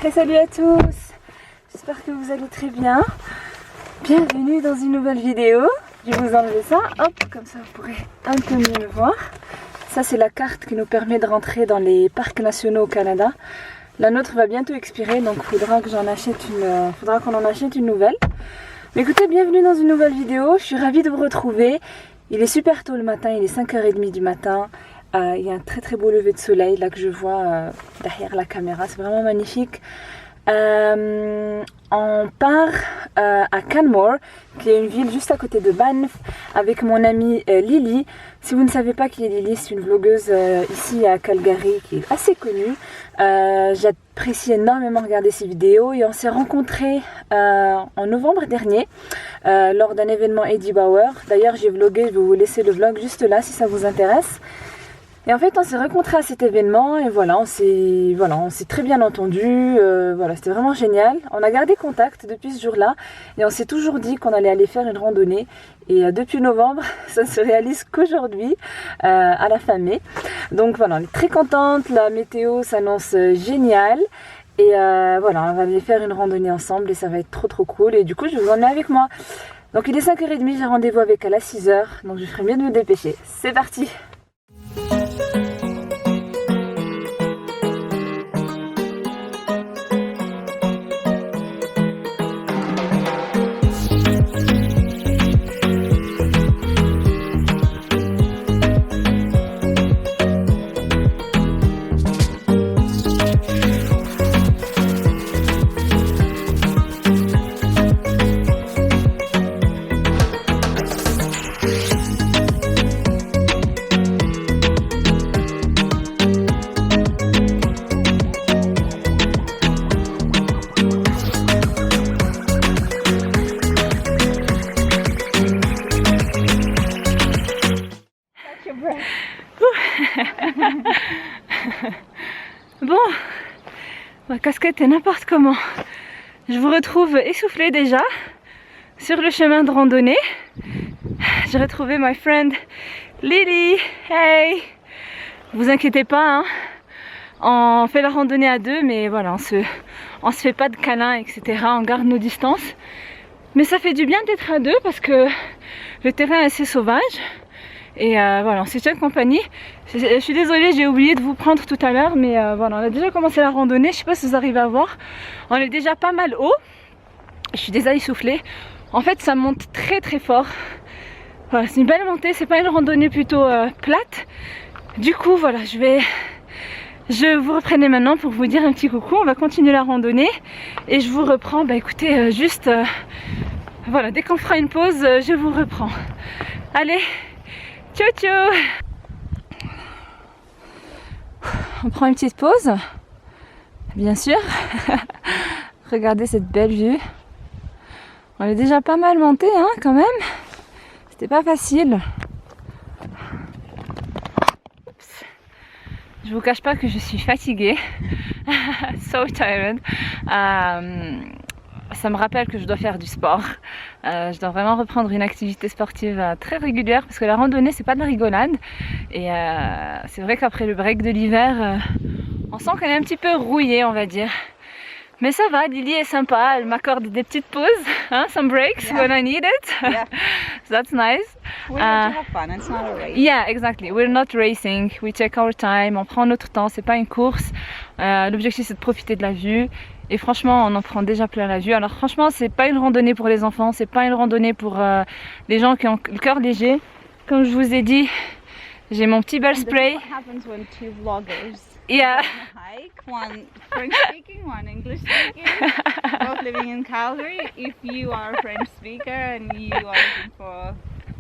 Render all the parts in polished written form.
Et salut à tous, j'espère que vous allez très bien. Bienvenue dans une nouvelle vidéo. Je vais vous enlever ça, hop, comme ça vous pourrez un peu mieux me voir. Ça c'est la carte qui nous permet de rentrer dans les parcs nationaux au Canada. La nôtre va bientôt expirer, donc il faudra qu'on en achète une nouvelle. Mais écoutez, bienvenue dans une nouvelle vidéo, je suis ravie de vous retrouver. Il est super tôt le matin, il est 5h30 du matin. Il y a un très très beau lever de soleil là que je vois derrière la caméra, c'est vraiment magnifique. On part à Canmore, qui est une ville juste à côté de Banff, avec mon amie Lily. Si vous ne savez pas qui est Lily, c'est une vlogueuse ici à Calgary qui est assez connue. J'apprécie énormément regarder ses vidéos et on s'est rencontrés en novembre dernier lors d'un événement Eddie Bauer. D'ailleurs j'ai vlogué, je vais vous laisser le vlog juste là si ça vous intéresse. Et en fait on s'est rencontrés à cet événement et voilà, on s'est très bien entendu, voilà, c'était vraiment génial. On a gardé contact depuis ce jour-là et on s'est toujours dit qu'on allait aller faire une randonnée. Et depuis novembre, ça ne se réalise qu'aujourd'hui, à la fin mai. Donc voilà, on est très contente, la météo s'annonce géniale. Et voilà, on va aller faire une randonnée ensemble et ça va être trop cool. Et du coup, je vais vous emmener avec moi. Donc il est 5h30, j'ai rendez-vous avec elle à 6h. Donc je ferai mieux de me dépêcher. C'est parti! Bon, ma casquette est n'importe comment. Je vous retrouve essoufflée déjà sur le chemin de randonnée. J'ai retrouvé my friend Lily. Hey! Vous inquiétez pas, hein. On fait la randonnée à deux, mais voilà, on se fait pas de câlins, etc. On garde nos distances. Mais ça fait du bien d'être à deux parce que le terrain est assez sauvage. Et voilà, on s'est tient compagnie. Je suis désolée, j'ai oublié de vous prendre tout à l'heure, mais voilà, on a déjà commencé la randonnée. Je sais pas si vous arrivez à voir. On est déjà pas mal haut. Je suis déjà essoufflée. En fait, ça monte très fort. Voilà, c'est une belle montée. C'est pas une randonnée plutôt plate. Du coup, voilà, je vous reprenais maintenant pour vous dire un petit coucou. On va continuer la randonnée et je vous reprends. Bah écoutez, voilà, dès qu'on fera une pause, je vous reprends. Allez. Ciao ciao. On prend une petite pause, bien sûr. Regardez cette belle vue. On est déjà pas mal monté, hein, quand même. C'était pas facile. Oups. Je vous cache pas que je suis fatiguée. So tired. Ça me rappelle que je dois faire du sport. Je dois vraiment reprendre une activité sportive très régulière parce que la randonnée c'est pas de la rigolade. Et c'est vrai qu'après le break de l'hiver, on sent qu'elle est un petit peu rouillée, on va dire. Mais ça va, Lily est sympa, elle m'accorde des petites pauses, hein, some breaks when I need it. Yeah. So that's nice. We're here to have fun, it's not a race. Yeah, exactly. We're not racing, we take our time, on prend notre temps, c'est pas une course. L'objectif c'est de profiter de la vue. Et franchement, on en prend déjà plein la vue. Alors franchement, c'est pas une randonnée pour les enfants, c'est pas une randonnée pour les gens qui ont le cœur léger. Comme je vous ai dit, j'ai mon petit bear spray. What happens when two vloggers Yeah. hike, one French speaking, one English speaking, both living in Calgary. If you are a French speaker and you are looking for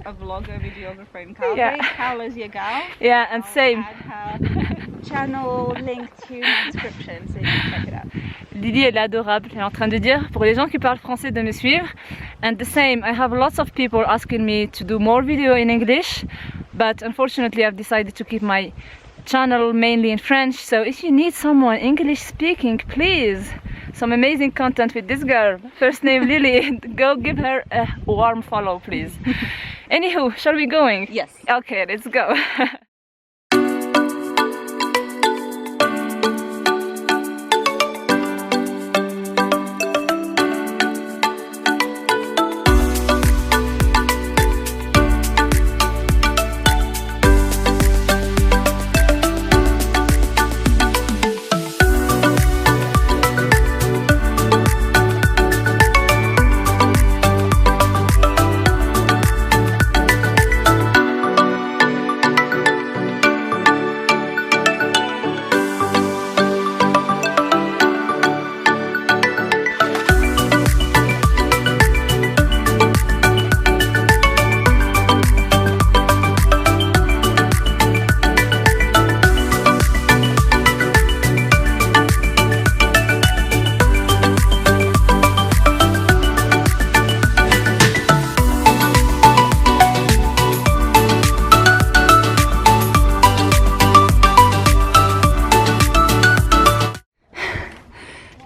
a vlogger, videographer in Calgary, Carla's your gal. Yeah, and same. I'll add her channel link to my description so you can check it out. Lily elle est adorable, elle est en train de dire pour les gens qui parlent français de me suivre. And the same, I have lots of people asking me to do more video in English, but unfortunately I've decided to keep my channel mainly in French. So if you need someone English speaking, please, some amazing content with this girl, first name Lily, go give her a warm follow please. Anywho, shall we going? Yes. Okay, let's go.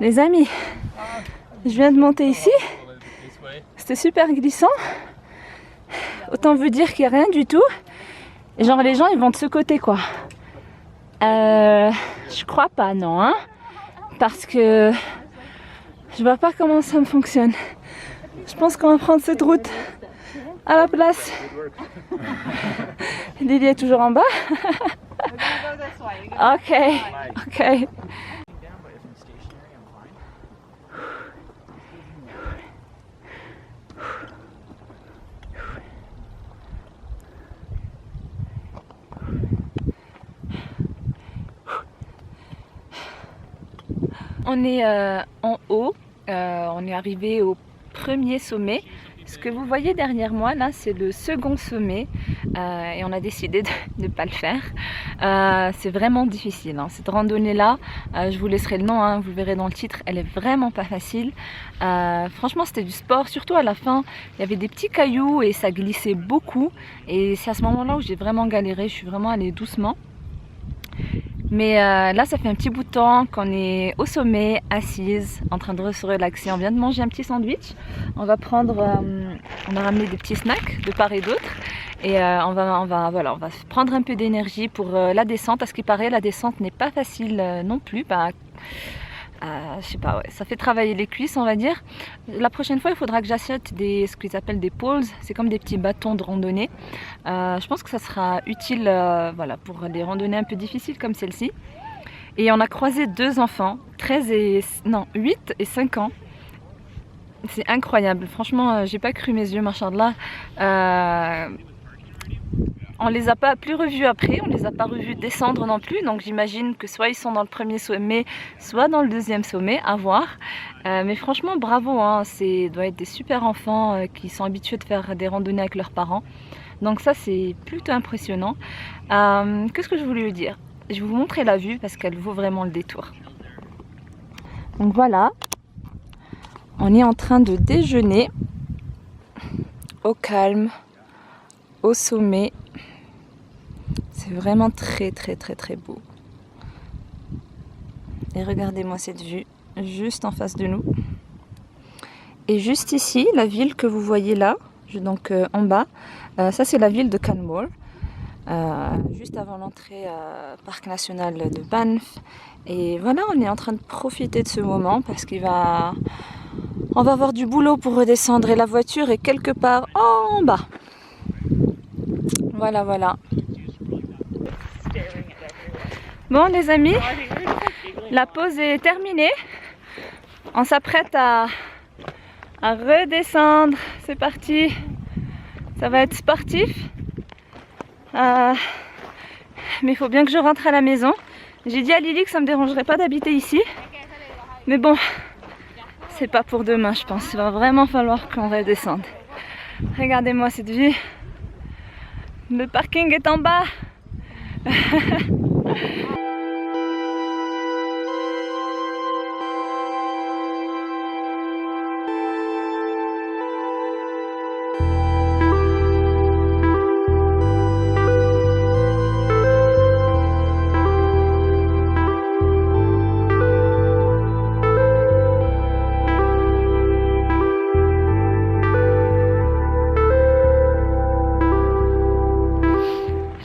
Les amis, je viens de monter ici. C'était super glissant. Autant vous dire qu'il n'y a rien du tout. Et genre les gens ils vont de ce côté quoi. Je crois pas non hein. Parce que je vois pas comment ça me fonctionne. Je pense qu'on va prendre cette route à la place. Lily est toujours en bas. Ok, ok. On est en haut, on est arrivé au premier sommet. Ce que vous voyez derrière moi là, c'est le second sommet et on a décidé de ne pas le faire. C'est vraiment difficile hein. Cette randonnée là, je vous laisserai le nom, hein, vous le verrez dans le titre, elle est vraiment pas facile. Franchement c'était du sport, surtout à la fin, il y avait des petits cailloux et ça glissait beaucoup. Et c'est à ce moment là où j'ai vraiment galéré, je suis vraiment allée doucement. Mais là ça fait un petit bout de temps qu'on est au sommet, assise, en train de se relaxer. On vient de manger un petit sandwich. On va prendre, on a ramené des petits snacks de part et d'autre. Et on va prendre un peu d'énergie pour la descente. À ce qui paraît la descente n'est pas facile non plus. Je sais pas, ouais, ça fait travailler les cuisses on va dire. La prochaine fois il faudra que j'achète ce qu'ils appellent des poles, c'est comme des petits bâtons de randonnée. Je pense que ça sera utile voilà, pour des randonnées un peu difficiles comme celle-ci. Et on a croisé deux enfants, 8 et 5 ans. C'est incroyable, franchement j'ai pas cru mes yeux, machallah. On les a pas plus revus après, on les a pas revus descendre non plus, donc j'imagine que soit ils sont dans le premier sommet, soit dans le deuxième sommet, à voir. Mais franchement bravo, hein, doit être des super enfants qui sont habitués de faire des randonnées avec leurs parents. Donc ça c'est plutôt impressionnant. Qu'est-ce que je voulais vous dire? Je vais vous montrer la vue parce qu'elle vaut vraiment le détour. Donc voilà, on est en train de déjeuner au calme, au sommet. C'est vraiment très beau. Et regardez-moi cette vue, juste en face de nous. Et juste ici, la ville que vous voyez là, donc en bas, ça c'est la ville de Canmore. Juste avant l'entrée parc national de Banff. Et voilà, on est en train de profiter de ce moment parce on va avoir du boulot pour redescendre et la voiture est quelque part en bas. Voilà. Bon les amis, la pause est terminée. On s'apprête à redescendre. C'est parti. Ça va être sportif. Mais il faut bien que je rentre à la maison. J'ai dit à Lily que ça me dérangerait pas d'habiter ici. Mais bon, c'est pas pour demain je pense. Il va vraiment falloir qu'on redescende. Regardez-moi cette vue. Le parking est en bas.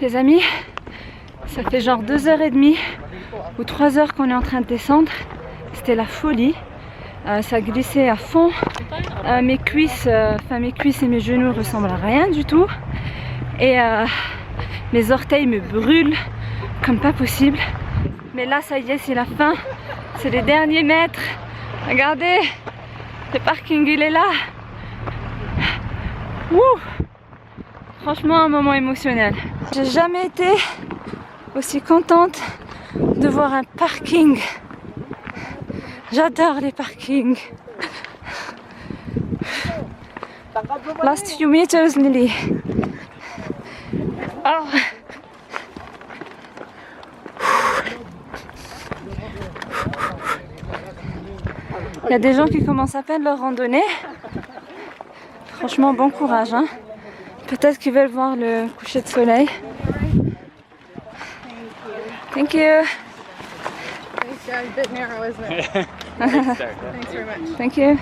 Les amis, ça fait genre 2h30 ou 3h qu'on est en train de descendre. C'était la folie. Ça glissait à fond. Mes cuisses et mes genoux ressemblent à rien du tout. Et mes orteils me brûlent comme pas possible. Mais là, ça y est, c'est la fin. C'est les derniers mètres. Regardez, le parking il est là. Wouh! Franchement, un moment émotionnel. J'ai jamais été aussi contente de voir un parking. J'adore les parkings. Last few meters, Lily. Oh. Il y a des gens qui commencent à peine leur randonnée. Franchement, bon courage, hein. Peut-être qu'ils veulent voir le coucher de soleil. Thank you. Thanks, guys. A bit narrow, isn't it? Good start. Thanks very much. Thank you.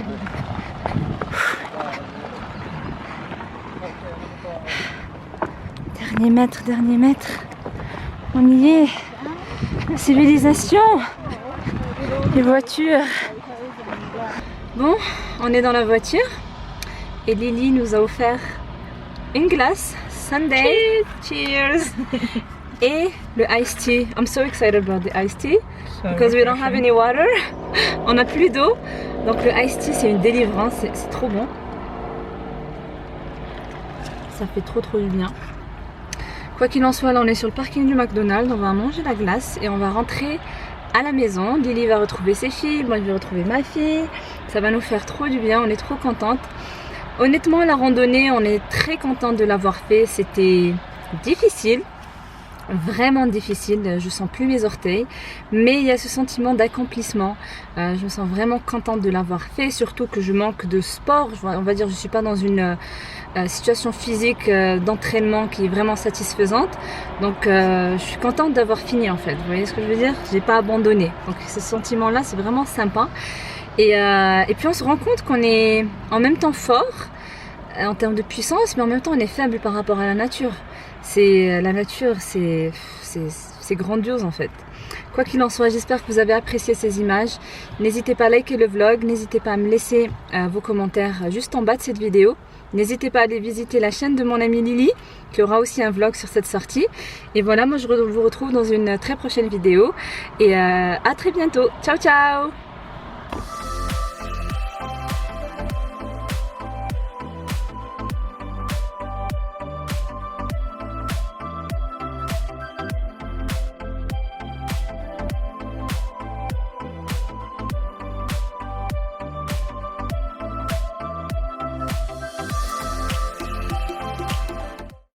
Dernier mètre, dernier mètre. On y est. Civilisation. Les voitures. Bon, on est dans la voiture. Et Lily nous a offert une glace. Sunday. Cheers. Et le iced tea. I'm so excited about the iced tea. Because we don't have any water. On n'a plus d'eau. Donc le iced tea c'est une délivrance. C'est trop bon. Ça fait trop du bien. Quoi qu'il en soit, là on est sur le parking du McDonald's. On va manger la glace et on va rentrer à la maison. Lily va retrouver ses filles. Moi je vais retrouver ma fille. Ça va nous faire trop du bien. On est trop contente. Honnêtement la randonnée on est très contente de l'avoir fait. C'était difficile. Vraiment difficile, je sens plus mes orteils, mais il y a ce sentiment d'accomplissement. Je me sens vraiment contente de l'avoir fait, surtout que je manque de sport. On va dire je suis pas dans une situation physique d'entraînement qui est vraiment satisfaisante. Donc je suis contente d'avoir fini en fait. Vous voyez ce que je veux dire? J'ai pas abandonné. Donc ce sentiment là c'est vraiment sympa. Et puis on se rend compte qu'on est en même temps fort en termes de puissance, mais en même temps on est faible par rapport à la nature. La nature, c'est grandiose en fait. Quoi qu'il en soit, j'espère que vous avez apprécié ces images. N'hésitez pas à liker le vlog, n'hésitez pas à me laisser vos commentaires juste en bas de cette vidéo. N'hésitez pas à aller visiter la chaîne de mon amie Lily, qui aura aussi un vlog sur cette sortie. Et voilà, moi je vous retrouve dans une très prochaine vidéo. Et à très bientôt. Ciao ciao!